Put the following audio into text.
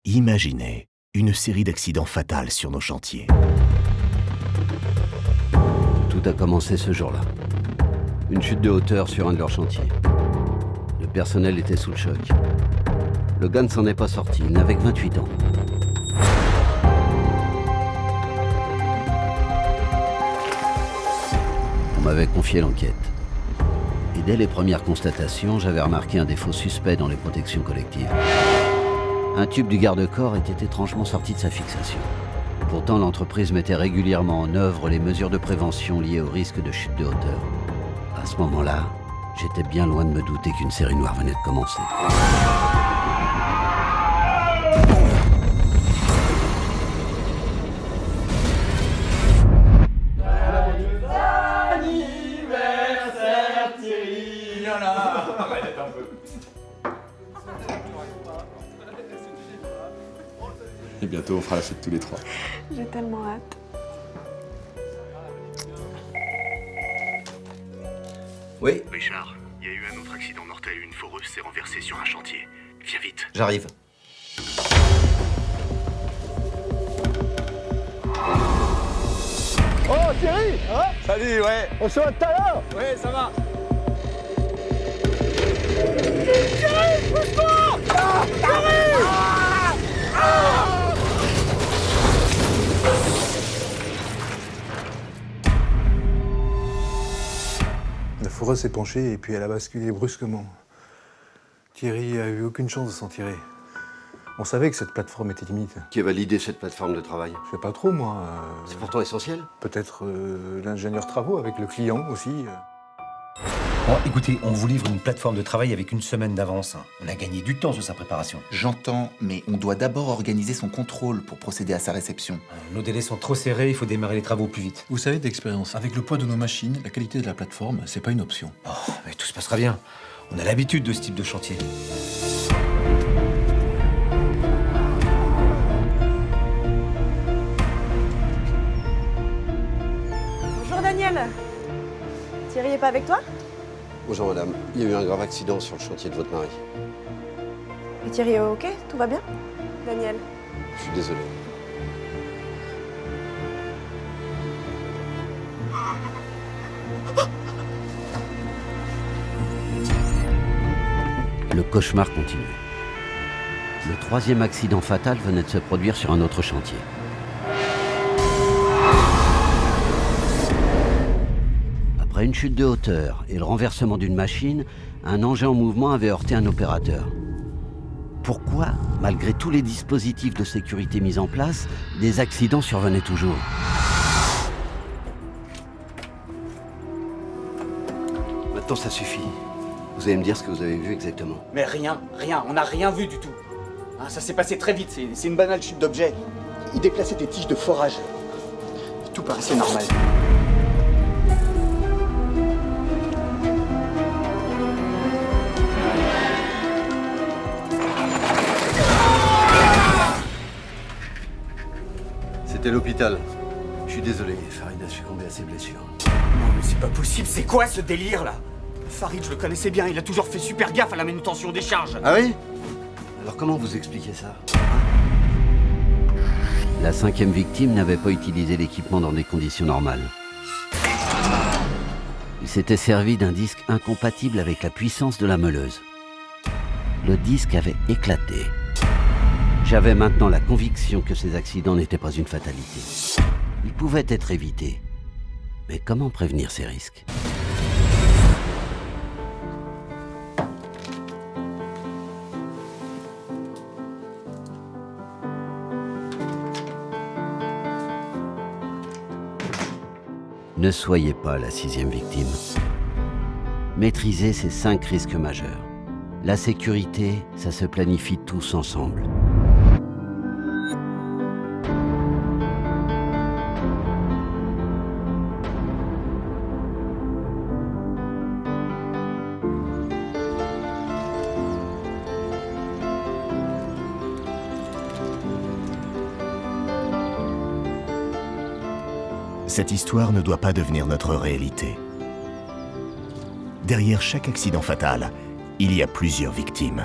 Imaginez une série d'accidents fatals sur nos chantiers. Tout a commencé ce jour-là. Une chute de hauteur sur un de leurs chantiers. Le personnel était sous le choc. Le gars ne s'en est pas sorti, il n'avait que 28 ans. On m'avait confié l'enquête. Et dès les premières constatations, j'avais remarqué un défaut suspect dans les protections collectives. Un tube du garde-corps était étrangement sorti de sa fixation. Pourtant, l'entreprise mettait régulièrement en œuvre les mesures de prévention liées au risque de chute de hauteur. À ce moment-là, j'étais bien loin de me douter qu'une série noire venait de commencer. Et bientôt, on fera la fête tous les trois. J'ai tellement hâte. Oui, Richard, il y a eu un autre accident mortel. Une foreuse s'est renversée sur un chantier. Viens vite. j'arrive. Oh Thierry, hein? Salut, ouais. On se voit tout à l'heure. Ouais, ça va. Thierry, pousse-toi! Thierry! La foreuse s'est penchée et puis elle a basculé brusquement. Thierry a eu aucune chance de s'en tirer. On savait que cette plateforme était limite. Qui a validé cette plateforme de travail? Je sais pas trop, moi. C'est pourtant essentiel. Peut-être l'ingénieur travaux avec le client aussi. Bon, écoutez, on vous livre une plateforme de travail avec une semaine d'avance. On a gagné du temps sur sa préparation. J'entends, mais on doit d'abord organiser son contrôle pour procéder à sa réception. Nos délais sont trop serrés, il faut démarrer les travaux plus vite. Vous savez d'expérience, avec le poids de nos machines, la qualité de la plateforme, c'est pas une option. Oh, mais tout se passera bien. On a l'habitude de ce type de chantier. Bonjour Daniel. Thierry est pas avec toi? Bonjour madame, il y a eu un grave accident sur le chantier de votre mari. Et Thierry est ok? Tout va bien? Daniel. Je suis désolé. Le cauchemar continuait. Le troisième accident fatal venait de se produire sur un autre chantier. Après une chute de hauteur et le renversement d'une machine, un engin en mouvement avait heurté un opérateur. Pourquoi, malgré tous les dispositifs de sécurité mis en place, des accidents survenaient toujours? Maintenant, ça suffit. Vous allez me dire ce que vous avez vu exactement. Mais rien, on n'a rien vu du tout. Hein, ça s'est passé très vite, c'est une banale chute d'objets. Il déplaçait des tiges de forage. Tout paraissait normal. C'était l'hôpital. Je suis désolé, Farid a succombé à ses blessures. Non mais c'est pas possible, c'est quoi ce délire là? Farid, je le connaissais bien, il a toujours fait super gaffe à la manutention des charges. Ah oui? Alors comment vous expliquez ça? La cinquième victime n'avait pas utilisé l'équipement dans des conditions normales. Il s'était servi d'un disque incompatible avec la puissance de la meuleuse. Le disque avait éclaté. J'avais maintenant la conviction que ces accidents n'étaient pas une fatalité. Ils pouvaient être évités. Mais comment prévenir ces risques? Ne soyez pas la sixième victime. Maîtrisez ces 5 risques majeurs. La sécurité, ça se planifie tous ensemble. Cette histoire ne doit pas devenir notre réalité. Derrière chaque accident fatal, il y a plusieurs victimes.